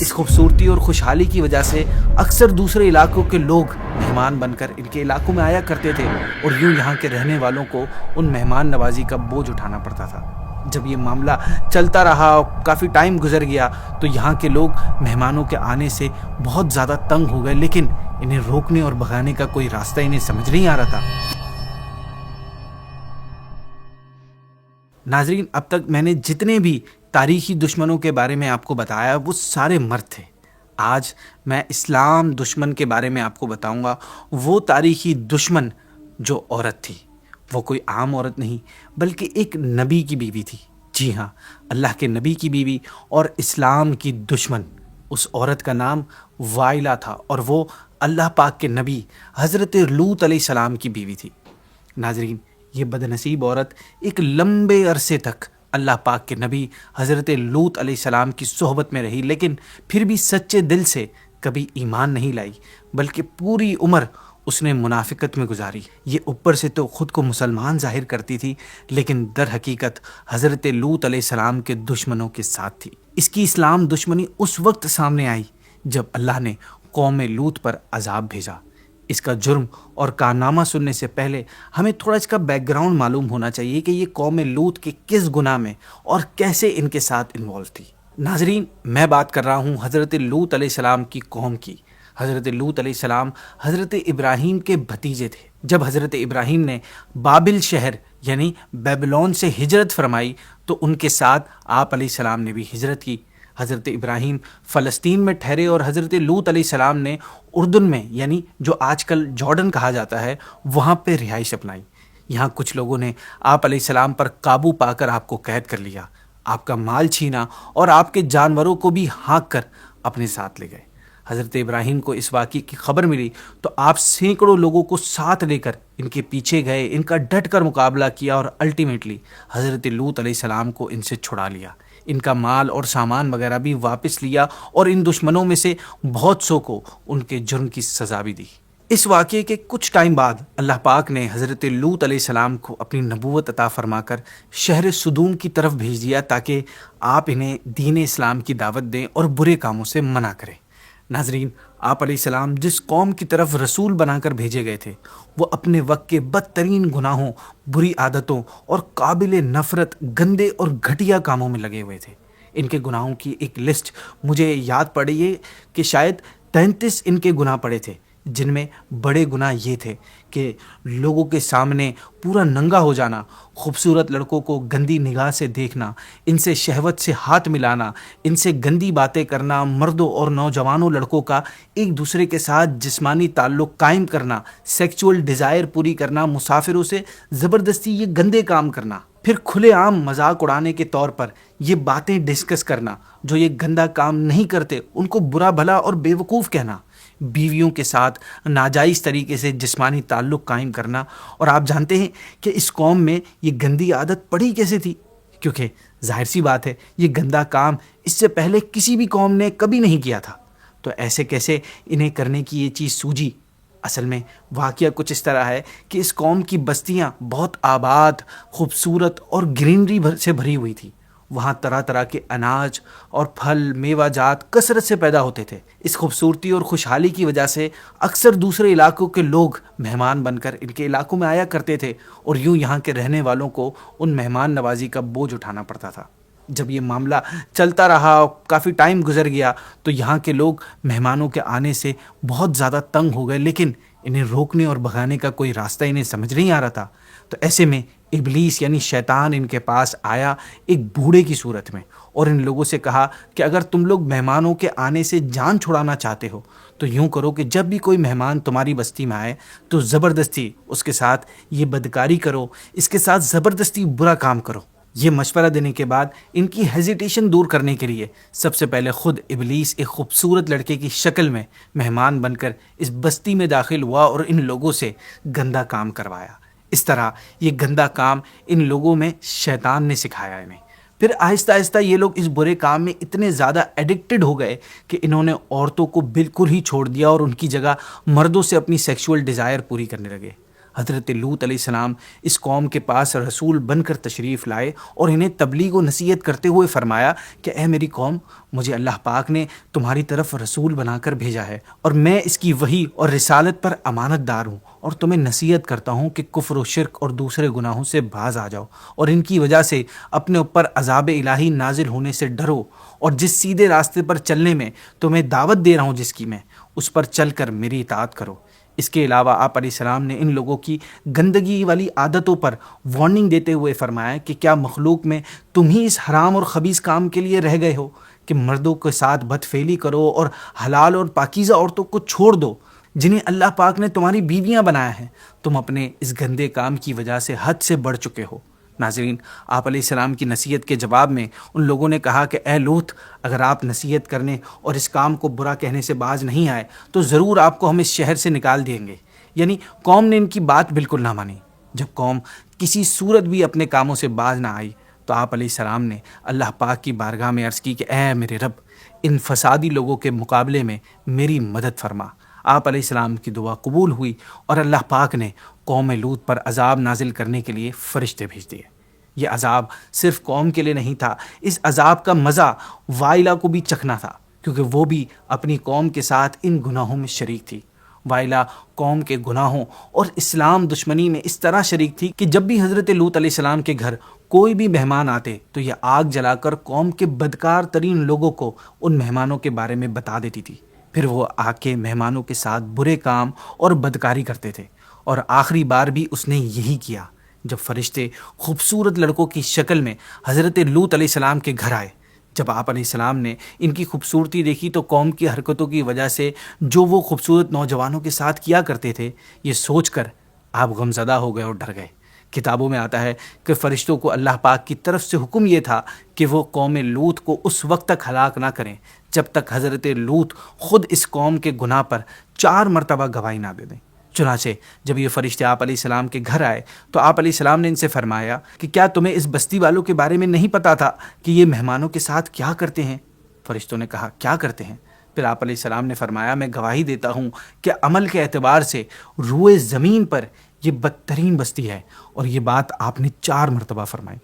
اس خوبصورتی اور خوشحالی کی وجہ سے اکثر دوسرے علاقوں کے لوگ مہمان بن کر ان کے علاقوں میں آیا کرتے تھے اور یوں یہاں کے رہنے والوں کو ان مہمان نوازی کا بوجھ اٹھانا پڑتا تھا۔ جب یہ معاملہ چلتا رہا اور کافی ٹائم گزر گیا تو یہاں کے لوگ مہمانوں کے آنے سے بہت زیادہ تنگ ہو گئے، لیکن انہیں روکنے اور بھگانے کا کوئی راستہ انہیں سمجھ نہیں آ رہا تھا۔ ناظرین، اب تک میں نے جتنے بھی تاریخی دشمنوں کے بارے میں آپ کو بتایا وہ سارے مرد تھے۔ آج میں اسلام دشمن کے بارے میں آپ کو بتاؤں گا، وہ تاریخی دشمن جو عورت تھی۔ وہ کوئی عام عورت نہیں بلکہ ایک نبی کی بیوی تھی۔ جی ہاں، اللہ کے نبی کی بیوی اور اسلام کی دشمن۔ اس عورت کا نام وائلہ تھا اور وہ اللہ پاک کے نبی حضرت لوط علیہ السلام کی بیوی تھی۔ ناظرین، یہ بدنصیب عورت ایک لمبے عرصے تک اللہ پاک کے نبی حضرت لوط علیہ السلام کی صحبت میں رہی، لیکن پھر بھی سچے دل سے کبھی ایمان نہیں لائی، بلکہ پوری عمر اس نے منافقت میں گزاری۔ یہ اوپر سے تو خود کو مسلمان ظاہر کرتی تھی، لیکن در حقیقت حضرت لوط علیہ السلام کے دشمنوں کے ساتھ تھی۔ اس کی اسلام دشمنی اس وقت سامنے آئی جب اللہ نے قوم لوط پر عذاب بھیجا۔ اس کا جرم اور کارنامہ سننے سے پہلے ہمیں تھوڑا اس کا بیک گراؤنڈ معلوم ہونا چاہیے کہ یہ قوم لوط کے کس گناہ میں اور کیسے ان کے ساتھ انوالو تھی۔ ناظرین، میں بات کر رہا ہوں حضرت لوط علیہ السلام کی قوم کی۔ حضرت لوط علیہ السلام حضرت ابراہیم کے بھتیجے تھے۔ جب حضرت ابراہیم نے بابل شہر یعنی بیبلون سے ہجرت فرمائی تو ان کے ساتھ آپ علیہ السلام نے بھی ہجرت کی۔ حضرت ابراہیم فلسطین میں ٹھہرے اور حضرت لوط علیہ السلام نے اردن میں یعنی جو آج کل جارڈن کہا جاتا ہے وہاں پہ رہائش اپنائی۔ یہاں کچھ لوگوں نے آپ علیہ السلام پر قابو پا کر آپ کو قید کر لیا، آپ کا مال چھینا اور آپ کے جانوروں کو بھی ہانک کر اپنے ساتھ لے گئے۔ حضرت ابراہیم کو اس واقعے کی خبر ملی تو آپ سینکڑوں لوگوں کو ساتھ لے کر ان کے پیچھے گئے، ان کا ڈٹ کر مقابلہ کیا اور الٹیمیٹلی حضرت لوط علیہ السلام کو ان سے چھڑا لیا۔ ان کا مال اور سامان وغیرہ بھی واپس لیا اور ان دشمنوں میں سے بہت سو کو ان کے جرم کی سزا بھی دی۔ اس واقعے کے کچھ ٹائم بعد اللہ پاک نے حضرت لوط علیہ السلام کو اپنی نبوت عطا فرما کر شہر صدوم کی طرف بھیج دیا تاکہ آپ انہیں دین اسلام کی دعوت دیں اور برے کاموں سے منع کریں۔ ناظرین، آپ علیہ السلام جس قوم کی طرف رسول بنا کر بھیجے گئے تھے وہ اپنے وقت کے بدترین گناہوں، بری عادتوں اور قابل نفرت گندے اور گھٹیا کاموں میں لگے ہوئے تھے۔ ان کے گناہوں کی ایک لسٹ مجھے یاد پڑی ہے کہ شاید 33 ان کے گناہ پڑے تھے، جن میں بڑے گناہ یہ تھے کہ لوگوں کے سامنے پورا ننگا ہو جانا، خوبصورت لڑکوں کو گندی نگاہ سے دیکھنا، ان سے شہوت سے ہاتھ ملانا، ان سے گندی باتیں کرنا، مردوں اور نوجوانوں لڑکوں کا ایک دوسرے کے ساتھ جسمانی تعلق قائم کرنا، سیکچول ڈیزائر پوری کرنا، مسافروں سے زبردستی یہ گندے کام کرنا، پھر کھلے عام مذاق اڑانے کے طور پر یہ باتیں ڈسکس کرنا، جو یہ گندا کام نہیں کرتے ان کو برا بھلا اور بے وقوف کہنا، بیویوں کے ساتھ ناجائز طریقے سے جسمانی تعلق قائم کرنا۔ اور آپ جانتے ہیں کہ اس قوم میں یہ گندی عادت پڑی کیسے تھی؟ کیونکہ ظاہر سی بات ہے یہ گندا کام اس سے پہلے کسی بھی قوم نے کبھی نہیں کیا تھا، تو ایسے کیسے انہیں کرنے کی یہ چیز سوجی؟ اصل میں واقعہ کچھ اس طرح ہے کہ اس قوم کی بستیاں بہت آباد، خوبصورت اور گرینری سے بھری ہوئی تھی۔ وہاں طرح طرح کے اناج اور پھل میوہ جات کثرت سے پیدا ہوتے تھے۔ اس خوبصورتی اور خوشحالی کی وجہ سے اکثر دوسرے علاقوں کے لوگ مہمان بن کر ان کے علاقوں میں آیا کرتے تھے اور یوں یہاں کے رہنے والوں کو ان مہمان نوازی کا بوجھ اٹھانا پڑتا تھا۔ جب یہ معاملہ چلتا رہا اور کافی ٹائم گزر گیا تو یہاں کے لوگ مہمانوں کے آنے سے بہت زیادہ تنگ ہو گئے، لیکن انہیں روکنے اور بھگانے کا کوئی راستہ انہیں سمجھ نہیں آ رہا تھا۔ تو ایسے میں ابلیس یعنی شیطان ان کے پاس آیا ایک بوڑھے کی صورت میں اور ان لوگوں سے کہا کہ اگر تم لوگ مہمانوں کے آنے سے جان چھڑانا چاہتے ہو تو یوں کرو کہ جب بھی کوئی مہمان تمہاری بستی میں آئے تو زبردستی اس کے ساتھ یہ بدکاری کرو، اس کے ساتھ زبردستی برا کام کرو۔ یہ مشورہ دینے کے بعد ان کی ہیزیٹیشن دور کرنے کے لیے سب سے پہلے خود ابلیس ایک خوبصورت لڑکے کی شکل میں مہمان بن کر اس بستی میں داخل ہوا اور ان لوگوں سے گندا کام کروایا۔ اس طرح یہ گندا کام ان لوگوں میں شیطان نے سکھایا انہیں۔ پھر آہستہ آہستہ یہ لوگ اس برے کام میں اتنے زیادہ ایڈکٹڈ ہو گئے کہ انہوں نے عورتوں کو بالکل ہی چھوڑ دیا اور ان کی جگہ مردوں سے اپنی سیکشول ڈیزائر پوری کرنے لگے۔ حضرت لوط علیہ السلام اس قوم کے پاس رسول بن کر تشریف لائے اور انہیں تبلیغ و نصیحت کرتے ہوئے فرمایا کہ اے میری قوم، مجھے اللہ پاک نے تمہاری طرف رسول بنا کر بھیجا ہے اور میں اس کی وحی اور رسالت پر امانت دار ہوں، اور تمہیں نصیحت کرتا ہوں کہ کفر و شرک اور دوسرے گناہوں سے باز آ جاؤ اور ان کی وجہ سے اپنے اوپر عذاب الہی نازل ہونے سے ڈرو، اور جس سیدھے راستے پر چلنے میں تمہیں دعوت دے رہا ہوں جس کی میں، اس پر چل کر میری اطاعت کرو۔ اس کے علاوہ آپ علیہ السلام نے ان لوگوں کی گندگی والی عادتوں پر وارننگ دیتے ہوئے فرمایا کہ کیا مخلوق میں تم ہی اس حرام اور خبیث کام کے لیے رہ گئے ہو کہ مردوں کے ساتھ بدفعلی کرو اور حلال اور پاکیزہ عورتوں کو چھوڑ دو جنہیں اللہ پاک نے تمہاری بیویاں بنایا ہے؟ تم اپنے اس گندے کام کی وجہ سے حد سے بڑھ چکے ہو۔ ناظرین، آپ علیہ السلام کی نصیحت کے جواب میں ان لوگوں نے کہا کہ اے لوط، اگر آپ نصیحت کرنے اور اس کام کو برا کہنے سے باز نہیں آئے تو ضرور آپ کو ہم اس شہر سے نکال دیں گے۔ یعنی قوم نے ان کی بات بالکل نہ مانی۔ جب قوم کسی صورت بھی اپنے کاموں سے باز نہ آئی تو آپ علیہ السلام نے اللہ پاک کی بارگاہ میں عرض کی کہ اے میرے رب، ان فسادی لوگوں کے مقابلے میں میری مدد فرما۔ آپ علیہ السلام کی دعا قبول ہوئی اور اللہ پاک نے قوم لوط پر عذاب نازل کرنے کے لیے فرشتے بھیج دیے۔ یہ عذاب صرف قوم کے لیے نہیں تھا، اس عذاب کا مزہ وائلہ کو بھی چکھنا تھا، کیونکہ وہ بھی اپنی قوم کے ساتھ ان گناہوں میں شریک تھی۔ وائلہ قوم کے گناہوں اور اسلام دشمنی میں اس طرح شریک تھی کہ جب بھی حضرت لوط علیہ السلام کے گھر کوئی بھی مہمان آتے تو یہ آگ جلا کر قوم کے بدکار ترین لوگوں کو ان مہمانوں کے بارے میں بتا دیتی تھی۔ پھر وہ آ کے مہمانوں کے ساتھ برے کام اور بدکاری کرتے تھے، اور آخری بار بھی اس نے یہی کیا جب فرشتے خوبصورت لڑکوں کی شکل میں حضرت لوط علیہ السلام کے گھر آئے۔ جب آپ علیہ السلام نے ان کی خوبصورتی دیکھی تو قوم کی حرکتوں کی وجہ سے جو وہ خوبصورت نوجوانوں کے ساتھ کیا کرتے تھے، یہ سوچ کر آپ غمزدہ ہو گئے اور ڈر گئے۔ کتابوں میں آتا ہے کہ فرشتوں کو اللہ پاک کی طرف سے حکم یہ تھا کہ وہ قوم لوط کو اس وقت تک ہلاک نہ کریں جب تک حضرت لوط خود اس قوم کے گناہ پر 4 مرتبہ گواہی نہ دے دیں۔ چنانچہ جب یہ فرشتے آپ علیہ السلام کے گھر آئے تو آپ علیہ السلام نے ان سے فرمایا کہ کیا تمہیں اس بستی والوں کے بارے میں نہیں پتا تھا کہ یہ مہمانوں کے ساتھ کیا کرتے ہیں؟ فرشتوں نے کہا کیا کرتے ہیں؟ پھر آپ علیہ السلام نے فرمایا میں گواہی دیتا ہوں کہ عمل کے اعتبار سے روئے زمین پر یہ بدترین بستی ہے، اور یہ بات آپ نے 4 مرتبہ فرمائی۔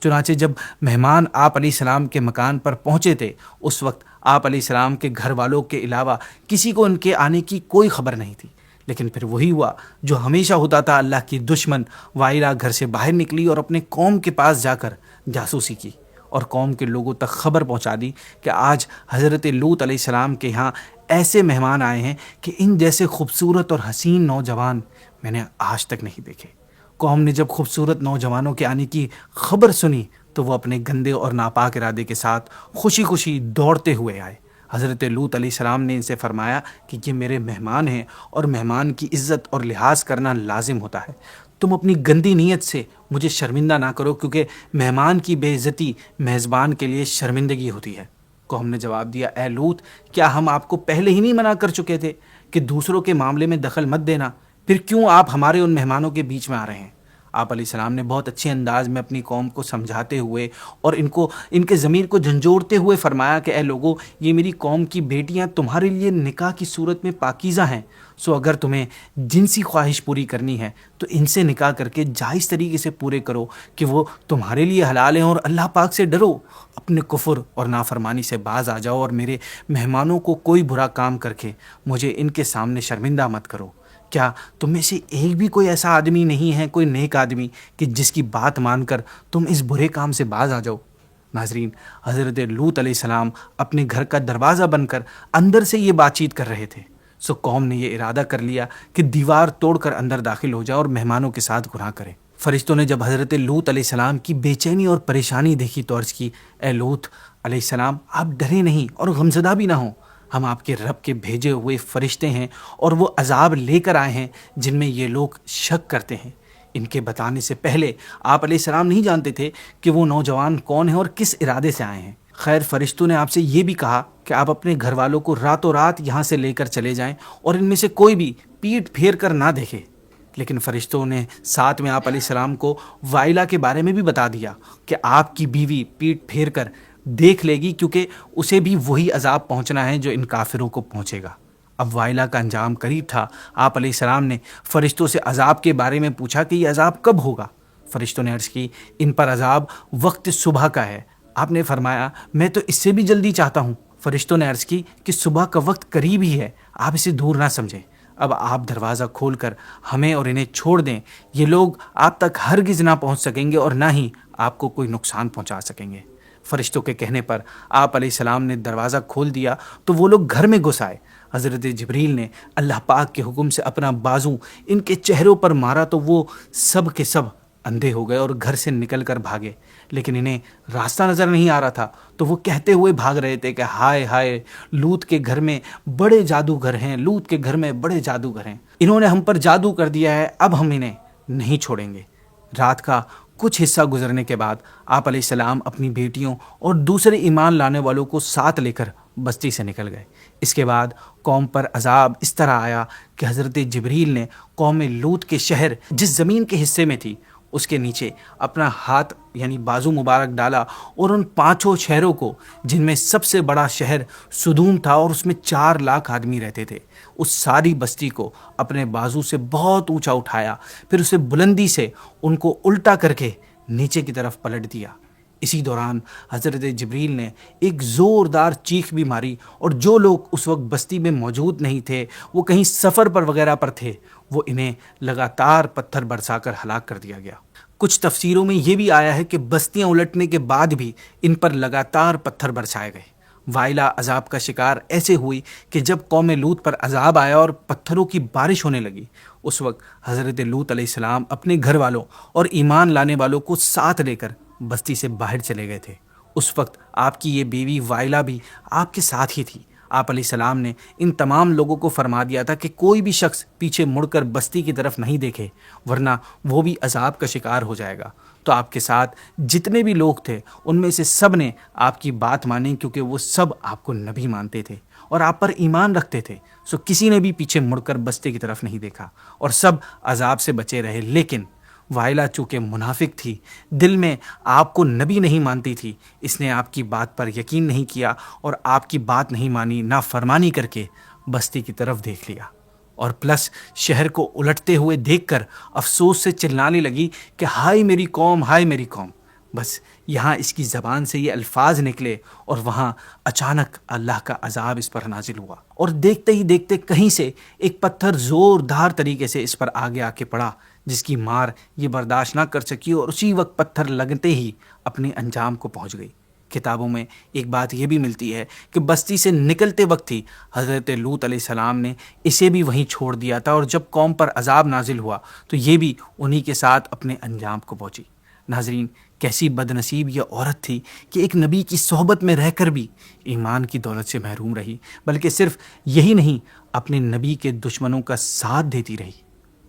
چنانچہ جب مہمان آپ علیہ السلام کے مکان پر پہنچے تھے اس وقت آپ علیہ السلام کے گھر والوں کے علاوہ کسی کو ان کے آنے کی کوئی خبر نہیں تھی۔ لیکن پھر وہی ہوا جو ہمیشہ ہوتا تھا، اللہ کی دشمن وائلہ گھر سے باہر نکلی اور اپنے قوم کے پاس جا کر جاسوسی کی اور قوم کے لوگوں تک خبر پہنچا دی کہ آج حضرت لوط علیہ السلام کے یہاں ایسے مہمان آئے ہیں کہ ان جیسے خوبصورت اور حسین نوجوان میں نے آج تک نہیں دیکھے۔ قوم نے جب خوبصورت نوجوانوں کے آنے کی خبر سنی تو وہ اپنے گندے اور ناپاک ارادے کے ساتھ خوشی خوشی دوڑتے ہوئے آئے۔ حضرت لوط علیہ السلام نے ان سے فرمایا کہ یہ میرے مہمان ہیں اور مہمان کی عزت اور لحاظ کرنا لازم ہوتا ہے۔ تم اپنی گندی نیت سے مجھے شرمندہ نہ کرو، کیونکہ مہمان کی بے عزتی میزبان کے لیے شرمندگی ہوتی ہے۔ قوم نے جواب دیا اے لوط، کیا ہم آپ کو پہلے ہی نہیں منع کر چکے تھے کہ دوسروں کے معاملے میں دخل مت دینا؟ پھر کیوں آپ ہمارے ان مہمانوں کے بیچ میں آ رہے ہیں؟ آپ علیہ السلام نے بہت اچھے انداز میں اپنی قوم کو سمجھاتے ہوئے اور ان کے ضمیر کو جھنجھوڑتے ہوئے فرمایا کہ اے لوگو، یہ میری قوم کی بیٹیاں تمہارے لیے نکاح کی صورت میں پاکیزہ ہیں، سو اگر تمہیں جنسی خواہش پوری کرنی ہے تو ان سے نکاح کر کے جائز طریقے سے پورے کرو کہ وہ تمہارے لیے حلال ہیں، اور اللہ پاک سے ڈرو، اپنے کفر اور نافرمانی سے باز آ جاؤ، اور میرے مہمانوں کو کوئی برا کام کر کے مجھے ان کے سامنے شرمندہ مت کرو۔ کیا تم میں سے ایک بھی کوئی ایسا آدمی نہیں ہے، کوئی نیک آدمی، کہ جس کی بات مان کر تم اس برے کام سے باز آ جاؤ؟ ناظرین، حضرت لوط علیہ السلام اپنے گھر کا دروازہ بن کر اندر سے یہ بات چیت کر رہے تھے، سو قوم نے یہ ارادہ کر لیا کہ دیوار توڑ کر اندر داخل ہو جائے اور مہمانوں کے ساتھ گناہ کرے۔ فرشتوں نے جب حضرت لوط علیہ السلام کی بے چینی اور پریشانی دیکھی تو عرض کی اے لوط علیہ السلام، آپ ڈرے نہیں اور غمزدہ بھی نہ ہوں، ہم آپ کے رب کے بھیجے ہوئے فرشتے ہیں اور وہ عذاب لے کر آئے ہیں جن میں یہ لوگ شک کرتے ہیں۔ ان کے بتانے سے پہلے آپ علیہ السلام نہیں جانتے تھے کہ وہ نوجوان کون ہیں اور کس ارادے سے آئے ہیں۔ خیر، فرشتوں نے آپ سے یہ بھی کہا کہ آپ اپنے گھر والوں کو راتوں رات یہاں سے لے کر چلے جائیں اور ان میں سے کوئی بھی پیٹ پھیر کر نہ دیکھے۔ لیکن فرشتوں نے ساتھ میں آپ علیہ السلام کو وائلہ کے بارے میں بھی بتا دیا کہ آپ کی بیوی پیٹ پھیر کر دیکھ لے گی، کیونکہ اسے بھی وہی عذاب پہنچنا ہے جو ان کافروں کو پہنچے گا۔ اب وائلا کا انجام قریب تھا۔ آپ علیہ السلام نے فرشتوں سے عذاب کے بارے میں پوچھا کہ یہ عذاب کب ہوگا؟ فرشتوں نے عرض کی ان پر عذاب وقت صبح کا ہے۔ آپ نے فرمایا میں تو اس سے بھی جلدی چاہتا ہوں۔ فرشتوں نے عرض کی کہ صبح کا وقت قریب ہی ہے، آپ اسے دور نہ سمجھیں۔ اب آپ دروازہ کھول کر ہمیں اور انہیں چھوڑ دیں، یہ لوگ آپ تک ہرگز نہ پہنچ سکیں گے اور نہ ہی آپ کو کوئی نقصان پہنچا سکیں گے۔ فرشتوں کے کہنے پر آپ علیہ السلام نے دروازہ کھول دیا تو وہ لوگ گھر میں گھس آئے۔ حضرت جبریل نے اللہ پاک کے حکم سے اپنا بازو ان کے چہروں پر مارا تو وہ سب کے سب اندھے ہو گئے اور گھر سے نکل کر بھاگے، لیکن انہیں راستہ نظر نہیں آ رہا تھا تو وہ کہتے ہوئے بھاگ رہے تھے کہ ہائے ہائے، لوط کے گھر میں بڑے جادوگر ہیں، لوط کے گھر میں بڑے جادوگر ہیں، انہوں نے ہم پر جادو کر دیا ہے، اب ہم انہیں نہیں چھوڑیں گے۔ رات کا کچھ حصہ گزرنے کے بعد آپ علیہ السلام اپنی بیٹیوں اور دوسرے ایمان لانے والوں کو ساتھ لے کر بستی سے نکل گئے۔ اس کے بعد قوم پر عذاب اس طرح آیا کہ حضرت جبریل نے قوم لوط کے شہر جس زمین کے حصے میں تھی اس کے نیچے اپنا ہاتھ یعنی بازو مبارک ڈالا اور ان 5 شہروں کو، جن میں سب سے بڑا شہر سدوم تھا اور اس میں 4 لاکھ آدمی رہتے تھے، اس ساری بستی کو اپنے بازو سے بہت اونچا اٹھایا، پھر اسے بلندی سے ان کو الٹا کر کے نیچے کی طرف پلٹ دیا۔ اسی دوران حضرت جبریل نے ایک زوردار چیخ بھی ماری اور جو لوگ اس وقت بستی میں موجود نہیں تھے، وہ کہیں سفر پر وغیرہ پر تھے، وہ انہیں لگاتار پتھر برسا کر ہلاک کر دیا گیا۔ کچھ تفسیروں میں یہ بھی آیا ہے کہ بستیاں الٹنے کے بعد بھی ان پر لگاتار پتھر برسائے گئے۔ وائلا عذاب کا شکار ایسے ہوئی کہ جب قوم لوط پر عذاب آیا اور پتھروں کی بارش ہونے لگی، اس وقت حضرت لوط علیہ السلام اپنے گھر والوں اور ایمان لانے والوں کو ساتھ لے کر بستی سے باہر چلے گئے تھے۔ اس وقت آپ کی یہ بیوی وائلا بھی آپ کے ساتھ ہی تھی۔ آپ علیہ السلام نے ان تمام لوگوں کو فرما دیا تھا کہ کوئی بھی شخص پیچھے مڑ کر بستی کی طرف نہیں دیکھے، ورنہ وہ بھی عذاب کا شکار ہو جائے گا۔ تو آپ کے ساتھ جتنے بھی لوگ تھے ان میں سے سب نے آپ کی بات مانی، کیونکہ وہ سب آپ کو نبی مانتے تھے اور آپ پر ایمان رکھتے تھے، سو کسی نے بھی پیچھے مڑ کر بستی کی طرف نہیں دیکھا اور سب عذاب سے بچے رہے۔ لیکن وائلا چونکہ منافق تھی، دل میں آپ کو نبی نہیں مانتی تھی، اس نے آپ کی بات پر یقین نہیں کیا اور آپ کی بات نہیں مانی، نافرمانی کر کے بستی کی طرف دیکھ لیا، اور پلس شہر کو الٹتے ہوئے دیکھ کر افسوس سے چلانے لگی کہ ہائے میری قوم، ہائے میری قوم۔ بس یہاں اس کی زبان سے یہ الفاظ نکلے اور وہاں اچانک اللہ کا عذاب اس پر نازل ہوا، اور دیکھتے ہی دیکھتے کہیں سے ایک پتھر زوردار طریقے سے اس پر آگے آ کے پڑا، جس کی مار یہ برداشت نہ کر سکی اور اسی وقت پتھر لگتے ہی اپنے انجام کو پہنچ گئی۔ کتابوں میں ایک بات یہ بھی ملتی ہے کہ بستی سے نکلتے وقت ہی حضرت لوط علیہ السلام نے اسے بھی وہیں چھوڑ دیا تھا، اور جب قوم پر عذاب نازل ہوا تو یہ بھی انہی کے ساتھ اپنے انجام کو پہنچی۔ ناظرین، کیسی بد نصیب یہ عورت تھی کہ ایک نبی کی صحبت میں رہ کر بھی ایمان کی دولت سے محروم رہی، بلکہ صرف یہی نہیں، اپنے نبی کے دشمنوں کا ساتھ دیتی رہی۔